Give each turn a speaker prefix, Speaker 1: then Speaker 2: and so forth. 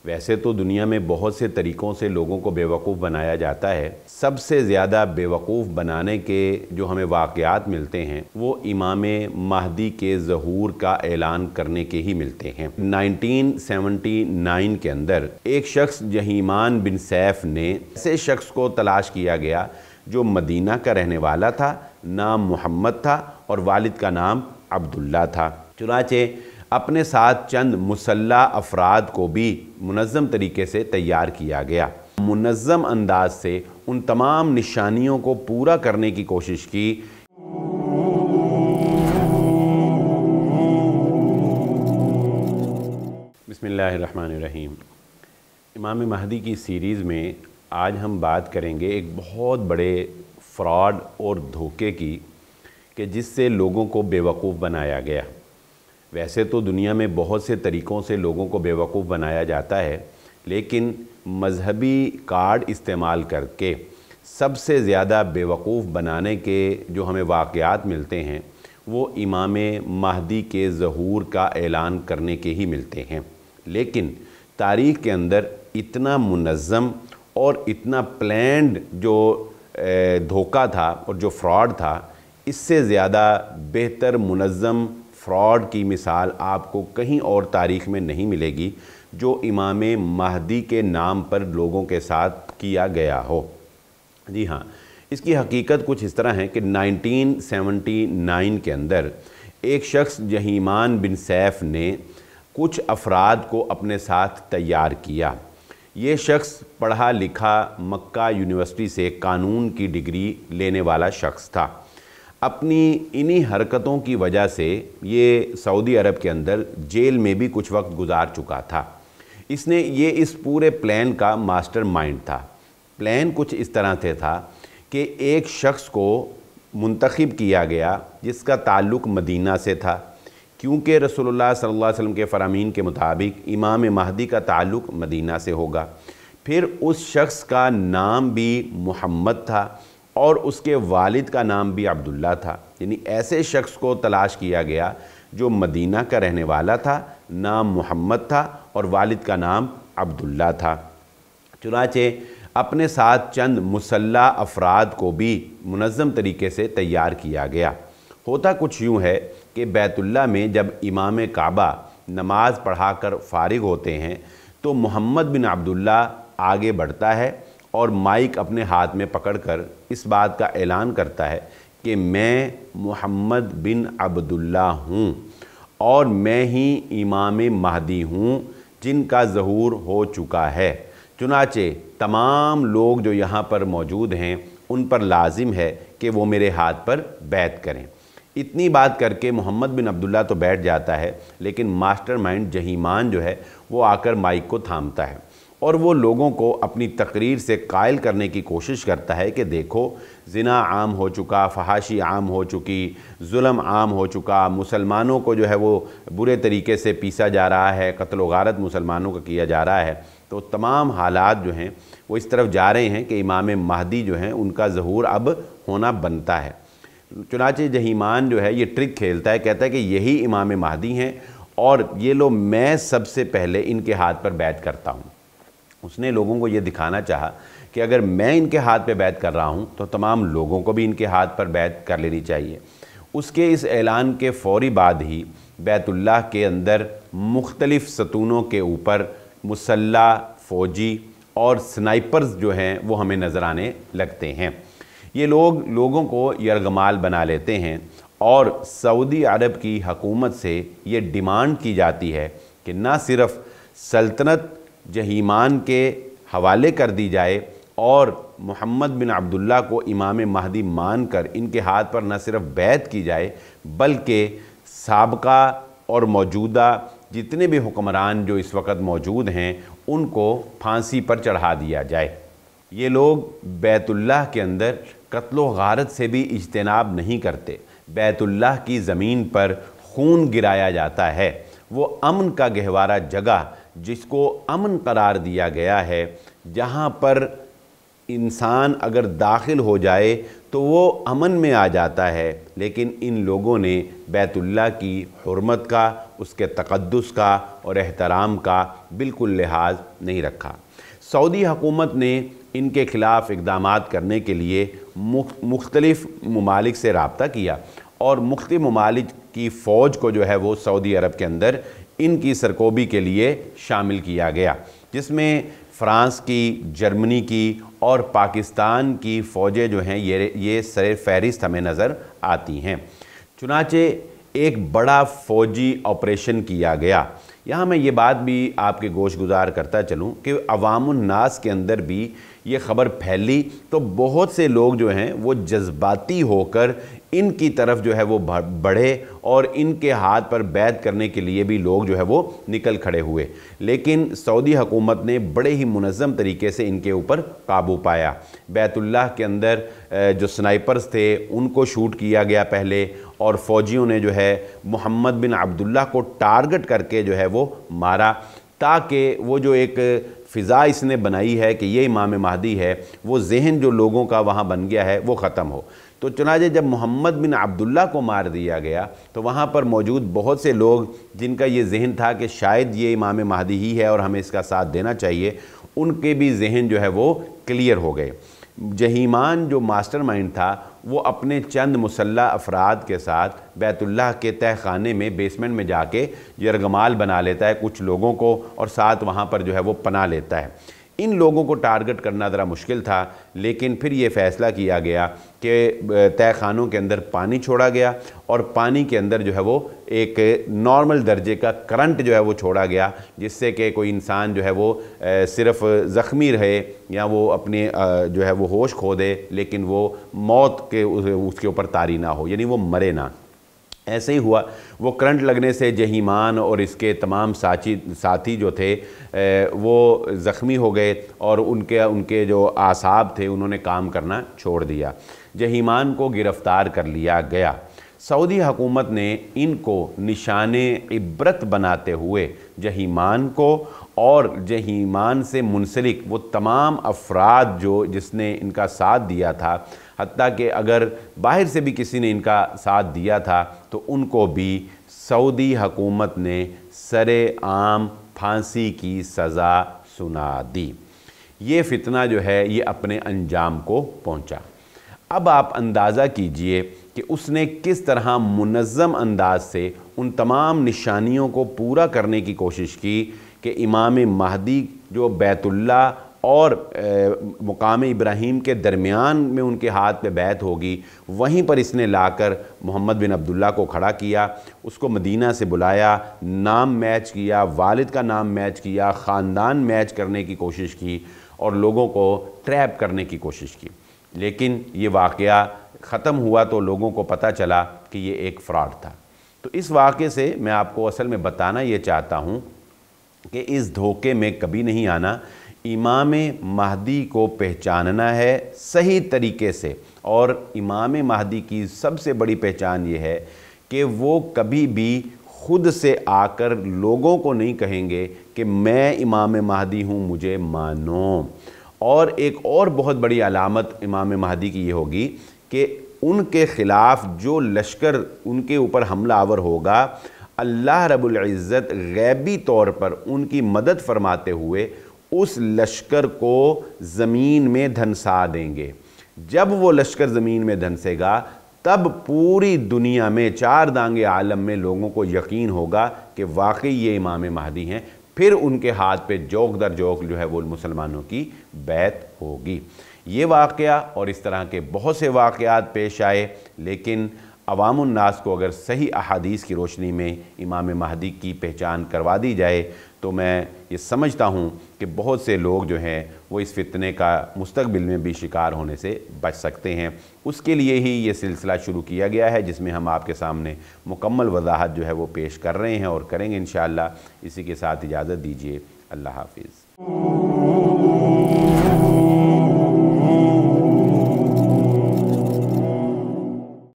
Speaker 1: वैसे तो दुनिया में बहुत से तरीक़ों से लोगों को बेवकूफ़ बनाया जाता है। सबसे ज़्यादा बेवकूफ़ बनाने के जो हमें वाक़यात मिलते हैं वो इमाम महदी के ज़हूर का ऐलान करने के ही मिलते हैं। 1979 के अंदर एक शख्स जहीमान बिन सैफ़ ने ऐसे शख्स को तलाश किया गया जो मदीना का रहने वाला था, नाम मोहम्मद था और वालिद का नाम अब्दुल्ला था। चुनाचे अपने साथ चंद मुसल्ला अफराद को भी मुनज़्ज़म तरीके से तैयार किया गया। मुनज़्ज़म अंदाज से उन तमाम निशानियों को पूरा करने की कोशिश की। बिस्मिल्लाहिर्रहमानिर्रहीम। इमाम महदी की सीरीज़ में आज हम बात करेंगे एक बहुत बड़े फ़्रॉड और धोखे की कि जिससे लोगों को बेवकूफ़ बनाया गया। वैसे तो दुनिया में बहुत से तरीक़ों से लोगों को बेवकूफ़ बनाया जाता है, लेकिन मज़हबी कार्ड इस्तेमाल करके सबसे ज़्यादा बेवकूफ़ बनाने के जो हमें वाक़यात मिलते हैं वो इमाम महदी के ज़हूर का ऐलान करने के ही मिलते हैं। लेकिन तारीख़ के अंदर इतना मुनज़्ज़म और इतना प्लान्ड जो धोखा था और जो फ्रॉड था, इससे ज़्यादा बेहतर मुनज़्ज़म फ़्रॉड की मिसाल आपको कहीं और तारीख़ में नहीं मिलेगी जो इमाम महदी के नाम पर लोगों के साथ किया गया हो। जी हाँ, इसकी हकीकत कुछ इस तरह है कि 1979 के अंदर एक शख्स जहीमान बिन सैफ़ ने कुछ अफराद को अपने साथ तैयार किया। ये शख्स पढ़ा लिखा मक्का यूनिवर्सिटी से कानून की डिग्री लेने वाला शख्स था। अपनी इन्हीं हरकतों की वजह से ये सऊदी अरब के अंदर जेल में भी कुछ वक्त गुजार चुका था। इसने ये इस पूरे प्लान का मास्टर माइंड था। प्लान कुछ इस तरह से था कि एक शख्स को मुंतखब किया गया जिसका ताल्लुक़ मदीना से था, क्योंकि रसूलुल्लाह सल्लल्लाहु अलैहि वसल्लम के फ़रामीन के मुताबिक इमाम महदी का ताल्लुक़ मदीना से होगा। फिर उस शख्स का नाम भी मोहम्मद था और उसके वालिद का नाम भी अब्दुल्ला था। यानी ऐसे शख्स को तलाश किया गया जो मदीना का रहने वाला था, नाम मोहम्मद था और वालिद का नाम अब्दुल्ला था। चुनाचे अपने साथ चंद मुसल्ला अफराद को भी मुनज़्ज़म तरीके से तैयार किया गया। होता कुछ यूँ है कि बैतुल्लाह में जब इमाम काबा नमाज़ पढ़ाकर फ़ारिग होते हैं तो मोहम्मद बिन अब्दुल्ला आगे बढ़ता है और माइक अपने हाथ में पकड़कर इस बात का ऐलान करता है कि मैं मोहम्मद बिन अब्दुल्ला हूँ और मैं ही इमाम महदी हूँ जिनका ज़हूर हो चुका है। चुनाचे तमाम लोग जो यहाँ पर मौजूद हैं उन पर लाजिम है कि वो मेरे हाथ पर बैत करें। इतनी बात करके मोहम्मद बिन अब्दुल्ला तो बैठ जाता है, लेकिन मास्टरमाइंड जहीमान जो है वो आकर माइक को थामता है और वो लोगों को अपनी तकरीर से कायल करने की कोशिश करता है कि देखो, ज़िना आम हो चुका, फहाशी आम हो चुकी, जुल्म आम हो चुका, मुसलमानों को जो है वो बुरे तरीके से पीसा जा रहा है, कत्ल व गारत मुसलमानों का किया जा रहा है। तो तमाम हालात जो हैं वो इस तरफ जा रहे हैं कि इमाम महदी जो हैं उनका ज़हूर अब होना बनता है। चुनाचे जहीमान जो है ये ट्रिक खेलता है, कहता है कि यही इमाम महदी हैं और ये लो मैं सबसे पहले इनके हाथ पर बैत करता हूँ। उसने लोगों को ये दिखाना चाहा कि अगर मैं इनके हाथ पे बैत कर रहा हूँ तो तमाम लोगों को भी इनके हाथ पर बैत कर लेनी चाहिए। उसके इस ऐलान के फ़ौरी बाद ही बैतुल्लाह के अंदर मुख्तलिफ़ सतूनों के ऊपर मुसल्ला फ़ौजी और स्नाइपर्स जो हैं वो हमें नज़र आने लगते हैं। ये लोग लोगों को यरगमाल बना लेते हैं और सऊदी अरब की हुकूमत से ये डिमांड की जाती है कि ना सिर्फ़ सल्तनत जहीमान के हवाले कर दी जाए और मोहम्मद बिन अब्दुल्ला को इमाम महदी मान कर इनके हाथ पर न सिर्फ बैत की जाए, बल्कि साबका और मौजूदा जितने भी हुक्मरान जो इस वक्त मौजूद हैं उनको फांसी पर चढ़ा दिया जाए। ये लोग बैतुल्लाह के अंदर कत्ल व गारत से भी इज्तनाब नहीं करते। बैतुल्लाह की ज़मीन पर खून गिराया जाता है। वो अमन का गहवारा जगह जिसको अमन करार दिया गया है, जहाँ पर انسان اگر داخل ہو جائے تو وہ امن میں آ جاتا ہے، لیکن ان لوگوں نے بیت اللہ کی حرمت کا، اس کے تقدس کا اور احترام کا بالکل لحاظ نہیں رکھا۔ سعودی حکومت نے ان کے خلاف اقدامات کرنے کے لیے مختلف ممالک سے رابطہ کیا اور مختلف ممالک کی فوج کو جو ہے وہ سعودی عرب کے اندر ان کی سرکوبی کے لیے شامل کیا گیا، جس میں فرانس کی، جرمنی کی اور پاکستان کی فوجیں جو ہیں یہ سر فہرست ہمیں نظر آتی ہیں۔ چنانچہ ایک بڑا فوجی آپریشن کیا گیا۔ یہاں میں یہ بات بھی آپ کے گوش گزار کرتا چلوں کہ عوام الناس کے اندر بھی یہ خبر پھیلی تو بہت سے لوگ جو ہیں وہ جذباتی ہو کر ان کی طرف جو ہے وہ بڑھے اور ان کے ہاتھ پر بیعت کرنے کے لیے بھی لوگ جو ہے وہ نکل کھڑے ہوئے، لیکن سعودی حکومت نے بڑے ہی منظم طریقے سے ان کے اوپر قابو پایا۔ بیت اللہ کے اندر جو سنائپرز تھے ان کو شوٹ کیا گیا پہلے، اور فوجیوں نے جو ہے محمد بن عبداللہ کو ٹارگٹ کر کے جو ہے وہ مارا، تاکہ وہ جو ایک فضا اس نے بنائی ہے کہ یہ امام مہدی ہے، وہ ذہن جو لوگوں کا وہاں بن گیا ہے وہ ختم ہو۔ تو چنانچہ جب محمد بن عبداللہ کو مار دیا گیا تو وہاں پر موجود بہت سے لوگ جن کا یہ ذہن تھا کہ شاید یہ امام مہدی ہی ہے اور ہمیں اس کا ساتھ دینا چاہیے، ان کے بھی ذہن جو ہے وہ کلیئر ہو گئے۔ جہیمان جو ماسٹر مائنڈ تھا وہ اپنے چند مسلح افراد کے ساتھ بیت اللہ کے تہ خانے میں بیسمنٹ میں جا کے یرغمال بنا لیتا ہے کچھ لوگوں کو، اور ساتھ وہاں پر جو ہے وہ پناہ لیتا ہے۔ ان لوگوں کو ٹارگٹ کرنا ذرا مشکل تھا، لیکن پھر یہ فیصلہ کیا گیا کہ تہ خانوں کے اندر پانی چھوڑا گیا، اور پانی کے اندر جو ہے وہ ایک نارمل درجے کا کرنٹ جو ہے وہ چھوڑا گیا، جس سے کہ کوئی انسان جو ہے وہ صرف زخمی رہے یا وہ اپنے جو ہے وہ ہوش کھو دے، لیکن وہ موت کے اس کے اوپر طاری نہ ہو، یعنی وہ مرے نہ۔ ایسے ہی ہوا، وہ کرنٹ لگنے سے جہیمان اور اس کے تمام ساتھی جو تھے وہ زخمی ہو گئے، اور ان کے جو اعصاب تھے انہوں نے کام کرنا چھوڑ دیا۔ جہیمان کو گرفتار کر لیا گیا۔ سعودی حکومت نے ان کو نشان عبرت بناتے ہوئے جہیمان کو اور جہیمان سے منسلک وہ تمام افراد جس نے ان کا ساتھ دیا تھا، حتیٰ کہ اگر باہر سے بھی کسی نے ان کا ساتھ دیا تھا تو ان کو بھی سعودی حکومت نے سر عام پھانسی کی سزا سنا دی۔ یہ فتنہ جو ہے یہ اپنے انجام کو پہنچا۔ اب آپ اندازہ کیجئے کہ اس نے کس طرح منظم انداز سے ان تمام نشانیوں کو پورا کرنے کی کوشش کی کہ امام مہدی جو بیت اللہ اور مقام ابراہیم کے درمیان میں ان کے ہاتھ پہ بیعت ہوگی، وہیں پر اس نے لا کر محمد بن عبداللہ کو کھڑا کیا، اس کو مدینہ سے بلایا، نام میچ کیا، والد کا نام میچ کیا، خاندان میچ کرنے کی کوشش کی اور لوگوں کو ٹریپ کرنے کی کوشش کی۔ لیکن یہ واقعہ ختم ہوا تو لوگوں کو پتہ چلا کہ یہ ایک فراڈ تھا۔ تو اس واقعے سے میں آپ کو اصل میں بتانا یہ چاہتا ہوں کہ اس دھوکے میں کبھی نہیں آنا۔ امام مہدی کو پہچاننا ہے صحیح طریقے سے، اور امام مہدی کی سب سے بڑی پہچان یہ ہے کہ وہ کبھی بھی خود سے آ کر لوگوں کو نہیں کہیں گے کہ میں امام مہدی ہوں، مجھے مانو۔ اور ایک اور بہت بڑی علامت امام مہدی کی یہ ہوگی کہ ان کے خلاف جو لشکر ان کے اوپر حملہ آور ہوگا، اللہ رب العزت غیبی طور پر ان کی مدد فرماتے ہوئے اس لشکر کو زمین میں دھنسا دیں گے۔ جب وہ لشکر زمین میں دھنسے گا تب پوری دنیا میں چار دانگے عالم میں لوگوں کو یقین ہوگا کہ واقعی یہ امام مہدی ہیں، پھر ان کے ہاتھ پہ جوک در جوک جو ہے وہ مسلمانوں کی بیعت ہوگی۔ یہ واقعہ اور اس طرح کے بہت سے واقعات پیش آئے، لیکن عوام الناس کو اگر صحیح احادیث کی روشنی میں امام مہدی کی پہچان کروا دی جائے تو میں یہ سمجھتا ہوں کہ بہت سے لوگ جو ہیں وہ اس فتنے کا مستقبل میں بھی شکار ہونے سے بچ سکتے ہیں۔ اس کے لیے ہی یہ سلسلہ شروع کیا گیا ہے، جس میں ہم آپ کے سامنے مکمل وضاحت جو ہے وہ پیش کر رہے ہیں اور کریں گے انشاءاللہ۔ اسی کے ساتھ اجازت دیجیے، اللہ حافظ۔